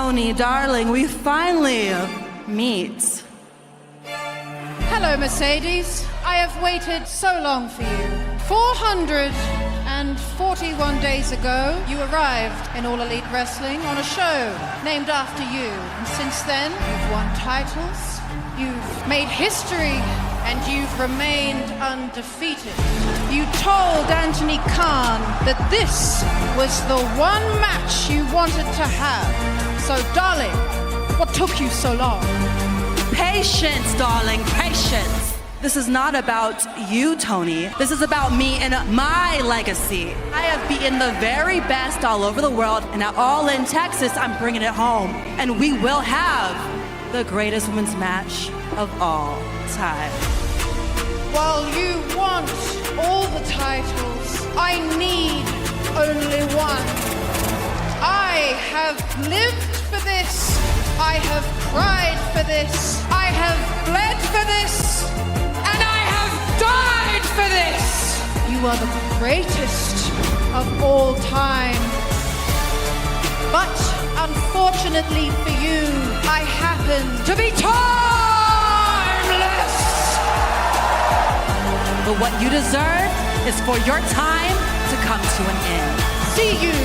Tony, darling, we finally meet. Hello, Mercedes. I have waited so long for you. 441 days ago, you arrived in All Elite Wrestling on a show named after you. And since then, you've won titles, you've made history, and you've remained undefeated. You told Anthony Khan that this was the one match you wanted to have. So, darling, what took you so long? Patience, darling, patience. This is not about you, Tony. This is about me and my legacy. I have beaten the very best all over the world, and at All In Texas, I'm bringing it home. And we will have the greatest women's match of all time. While you want all the titles, I need only one. I have lived for this. I have cried for this. I have bled for this. And I have died for this. You are the greatest of all time. But unfortunately for you, I happen to be timeless. But what you deserve is for your time to come to an end. See you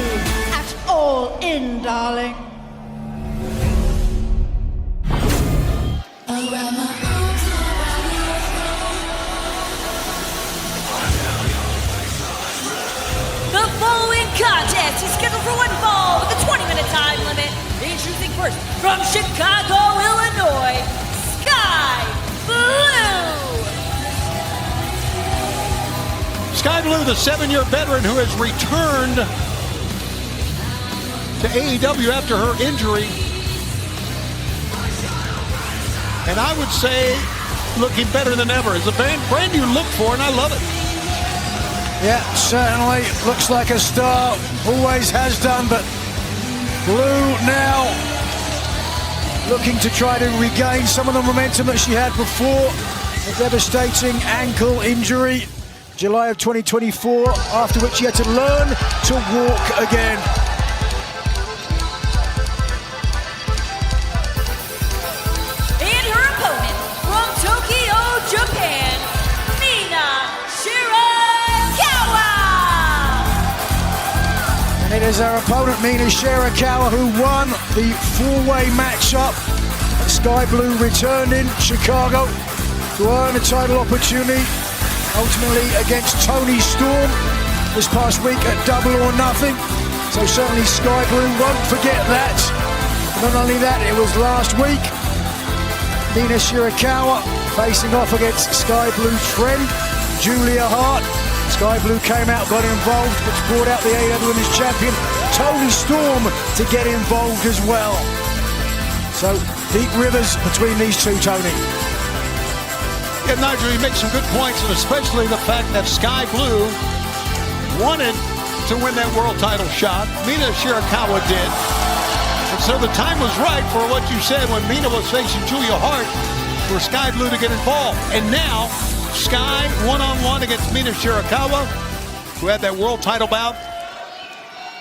at All In, darling. The following contest is scheduled for one fall with a 20-minute time limit. Introducing first from Chicago, Illinois, Skye Blue. Skye Blue, the 7-year veteran who has returned to AEW after her injury. And I would say looking better than ever. It's a brand you look for, and I love it. Yeah, certainly looks like a star, always has done, but Blue now looking to try to regain some of the momentum that she had before a devastating ankle injury, July of 2024, after which she had to learn to walk again. And her opponent from Tokyo, Japan, Mina, Shirakawa. And it is our opponent, Mina Shirakawa, who won the four-way matchup. Skye Blue returned in Chicago to earn a title opportunity, ultimately against Toni Storm this past week at Double or Nothing. So certainly Skye Blue won't forget that. Not only that, it was last week. Mina Shirakawa facing off against Skye Blue's friend, Julia Hart. Skye Blue came out, got involved, but brought out the AEW Women's Champion, Toni Storm, to get involved as well. So, deep rivers between these two, Tony. Yeah, Nigel, you make some good points, and especially the fact that Skye Blue wanted to win that world title shot. Mina Shirakawa did. And so the time was right for what you said when Mina was facing Julia Hart for Skye Blue to get involved. And now, Skye one-on-one against Mina Shirakawa, who had that world title bout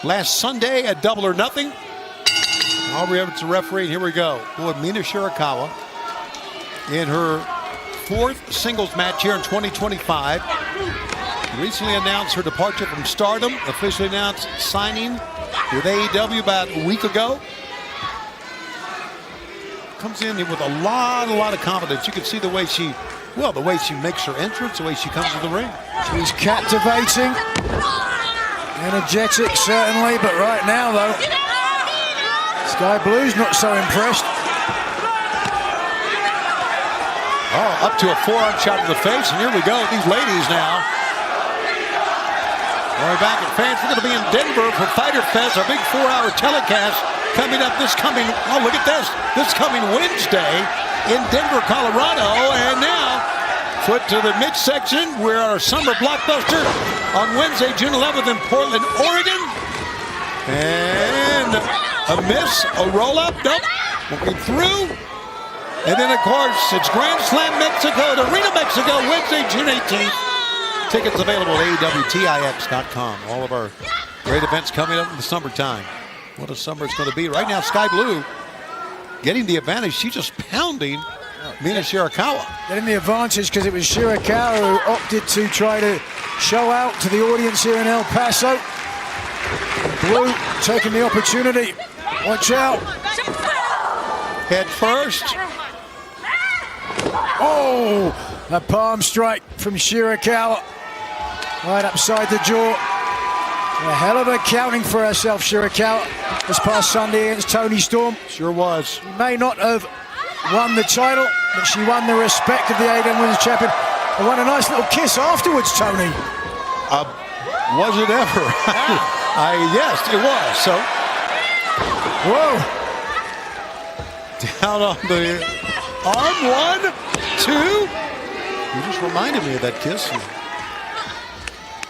last Sunday at Double or Nothing. Aubrey Everett's the referee. Here we go. Boy, Mina Shirakawa in her fourth singles match here in 2025. Recently announced her departure from Stardom. Officially announced signing with AEW about a week ago. Comes in with a lot of confidence. You can see the way she makes her entrance, the way she comes to the ring. She's captivating, energetic certainly, but right now though, Skye Blue's not so impressed. Oh, up to a forearm shot to the face, and here we go. These ladies now. We're back at fans. We're going to be in Denver for Fighter Fest, our big 4-hour telecast coming up this coming coming Wednesday in Denver, Colorado. And now, foot to the midsection. We're our summer blockbuster on Wednesday, June 11th in Portland, Oregon. And a miss, a roll-up, nope, looking through. And then, of course, it's Grand Slam Mexico at Arena Mexico, Wednesday, June 18th. Tickets available at AEWTIX.com. All of our great events coming up in the summertime. what a summer it's going to be. Right now, Skye Blue getting the advantage. She's just pounding Mina Shirakawa. Getting the advantage because it was Shirakawa who opted to try to show out to the audience here in El Paso. Blue taking the opportunity. Watch out. Head first. Oh, a palm strike from Shirakawa. Right upside the jaw. A hell of a counting for herself, Shirakawa, this past Sunday against Toni Storm. Sure was. She may not have won the title, but she won the respect of the AEW Women's Champion and won a nice little kiss afterwards, Tony. Was it ever? Yes, it was. So, Whoa. down on the arm. 1, 2. You just reminded me of that kiss.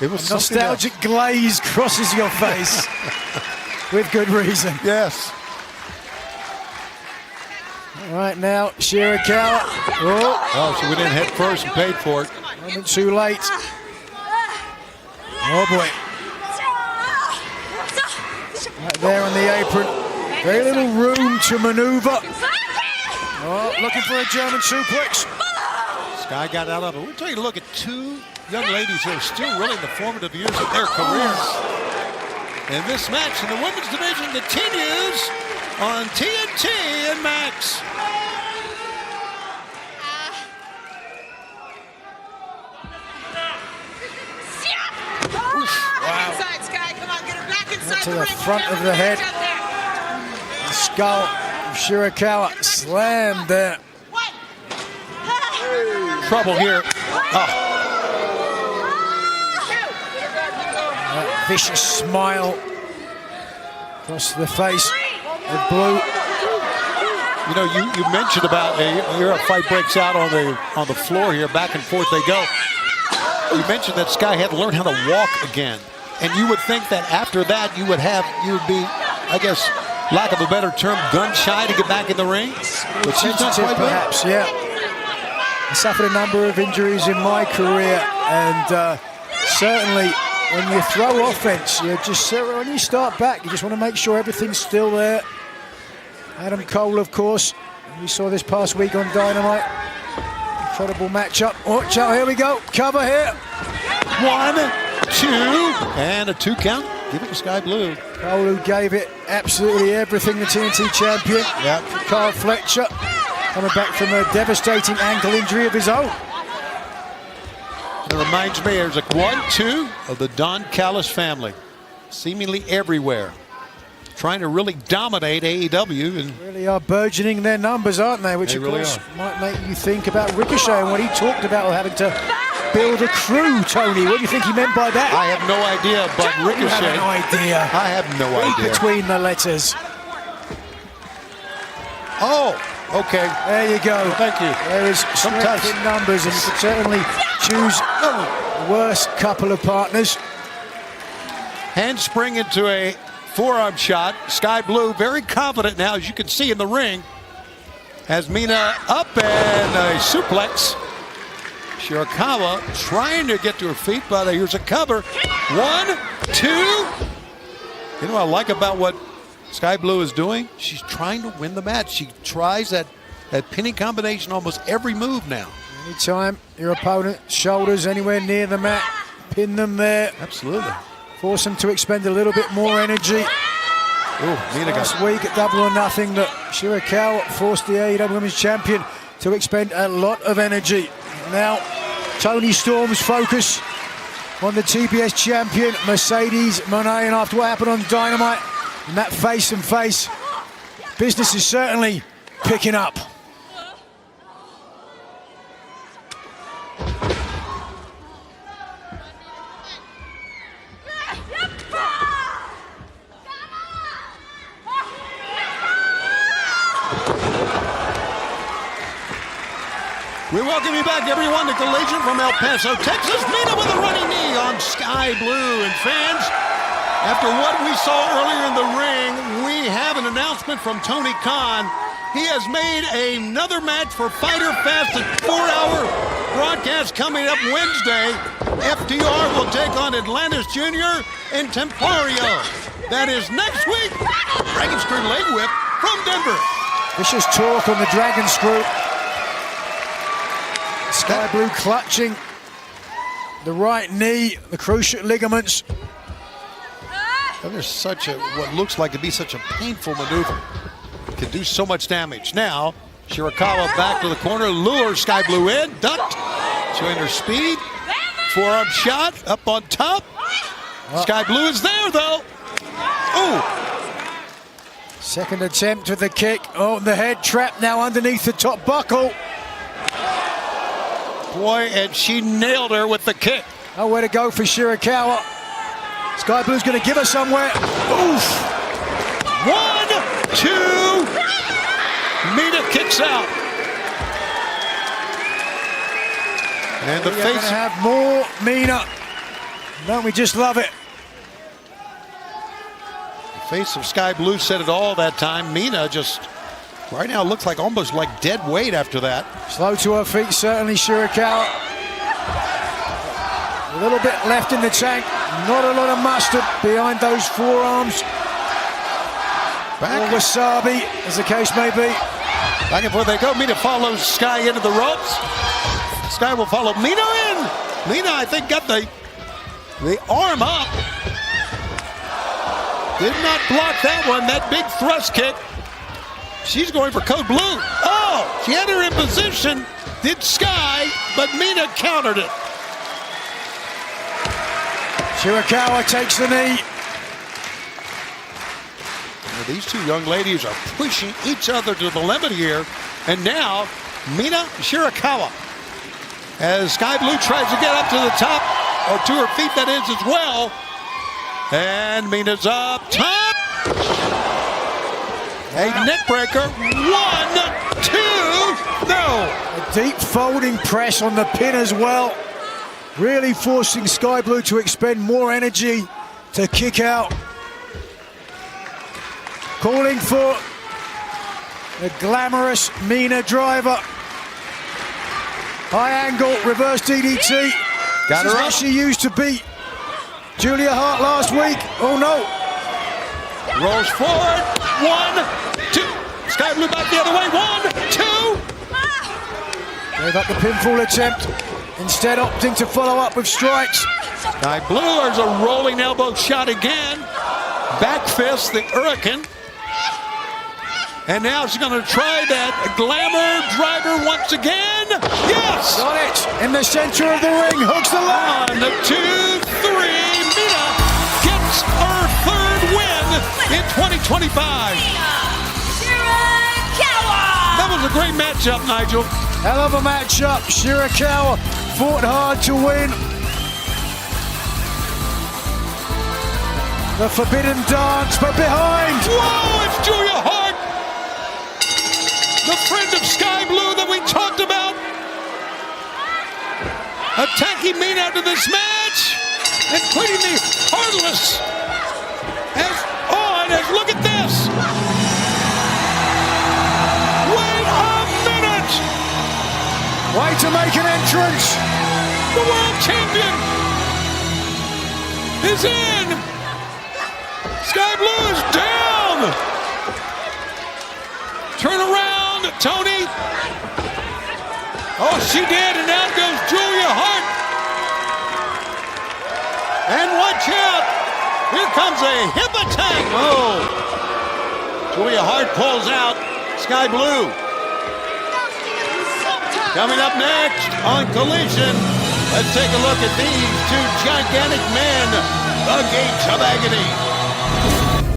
It was Nostalgic glaze crosses your face with good reason. Yes. All right, now, Shirakawa. Oh, she went in head first and paid for it. Moment too late. Oh, boy. Right there on the apron. Very little room to maneuver. Oh, looking for a German suplex. Skye got out of it. We're taking a look at two young ladies who are still really in the formative years of their careers. And this match in the women's division continues on TNT and Max. Wow. Inside, Skye. Come on, get her back inside To the the ring. front of the head. The skull of Shirakawa slammed there. Trouble here. Oh, That vicious smile across the face of Blue. you know, you mentioned about here a fight breaks out on the floor here, back and forth they go. You mentioned that Skye had to learn how to walk again, and you would think that after that you would be, I guess, lack of a better term, gun shy to get back in the ring. But she's not Tentative, quite ready. perhaps, yeah. I suffered a number of injuries in my career, and certainly when you throw offense, when you start back, you just want to make sure everything's still there. Adam Cole, of course, we saw this past week on Dynamite. Incredible matchup. Watch out, here we go. Cover here. 1, 2, and a 2 count. Give it to Skye Blue. Cole, who gave it absolutely everything, the TNT champion. Yep. Carl Fletcher, coming back from a devastating ankle injury of his own. It reminds me, there's a 1, 2 of the Don Callis family, seemingly everywhere, trying to really dominate AEW. And Really are burgeoning their numbers, aren't they? Which, They of really course, are. might make you think about Ricochet and what he talked about having to build a crew, Tony. What do you think he meant by that? I have no idea, but You have Ricochet, no idea. I have no idea. Between the letters. Oh, okay. There you go. Thank you. There is Sometimes- strength in numbers, and you could certainly choose the worst couple of partners. Handspring into a forearm shot. Skye Blue very confident now, as you can see in the ring. Has Mina up and a suplex. Shirakawa trying to get to her feet, but here's a cover. 1, 2. You know what I like about what Skye Blue is doing? She's trying to win the match. She tries that pinning combination almost every move now. Anytime your opponent's shoulders anywhere near the mat, pin them there. Absolutely. Force them to expend a little bit more energy. Oh, Mina Last got week at Double or Nothing, that Shirakawa forced the AEW Women's Champion to expend a lot of energy. Now, Toni Storm's focus on the TBS champion, Mercedes Moné, and after what happened on Dynamite, and that face-and-face, business is certainly picking up. We welcome you back, everyone, to Collision from El Paso, Texas. Mina with a running knee on Skye Blue. And fans, after what we saw earlier in the ring, we have an announcement from Tony Khan. He has made another match for Fighter Fest, a 4-hour broadcast coming up Wednesday. FTR will take on Atlantis Jr. and Templario. That is next week. Dragon Screw leg whip from Denver. Vicious torque on the Dragon Screw. Skye Blue clutching the right knee, the cruciate ligaments. And there's such a, what looks like to be such a painful maneuver. Can do so much damage. Now, Shirakawa back to the corner, lures Skye Blue in, ducked, showing her speed. Forearm shot, up on top. Skye Blue is there, though. Ooh. Second attempt with the kick. Oh, the head trap now underneath the top buckle. Boy, and she nailed her with the kick. Oh, way to go for Shirakawa. Skye Blue's going to give her somewhere. Oof. 1, 2. Mina kicks out. And the We're going to face. have more Mina. Don't we just love it? Face of Skye Blue said it all that time. Mina just right now looks like almost like dead weight after that. Slow to her feet, certainly Shirakawa. A little bit left in the tank. Not a lot of mustard behind those forearms. Back, Or wasabi, as the case may be. back and forth they go. Mina follows Skye into the ropes. Skye will follow Mina in. Mina, I think, got the arm up. Did not block that one, that big thrust kick. She's going for code blue. Oh, she had her in position, did Skye, but Mina countered it. Shirakawa takes the knee. Now, these two young ladies are pushing each other to the limit here. And now, Mina Shirakawa, as Skye Blue tries to get up to the top, or to her feet that is as well. And Mina's up top. A neck breaker. 1, 2, no. A deep folding press on the pin as well. Really forcing Skye Blue to expend more energy to kick out. Calling for the glamorous Mina driver. High angle, reverse DDT. Got This is her what up. she used to beat Julia Hart last week. Oh no. Rolls forward. 1, 2. Skye Blue back the other way. 1, 2. Gave up the pinfall attempt. Instead opting to follow up with strikes. Skye Blue, there's a rolling elbow shot again. Back fist, the hurricane. And now she's going to try that glamour driver once again. Yes! Got it. In the center of the ring. Hooks the line. 1, 2, 3. Mina gets her third win in 2025. Shirakawa! That was a great matchup, Nigel. Hell of a matchup. Shirakawa fought hard to win. The forbidden dance, but behind. Whoa, it's Julia Hart, the friend of Skye Blue that we talked about, attacking Mina after this match and putting the Heartless as look at this. Wait a minute. Way to make an entrance. The world champion is in. Skye Blue is down. Turn around, Tony. Oh, she did, and out goes Julia Hart. And watch out. Here comes a hip attack. Oh. Julia Hart pulls out Skye Blue. Coming up next on Collision, let's take a look at these two gigantic men, the Gates of Agony.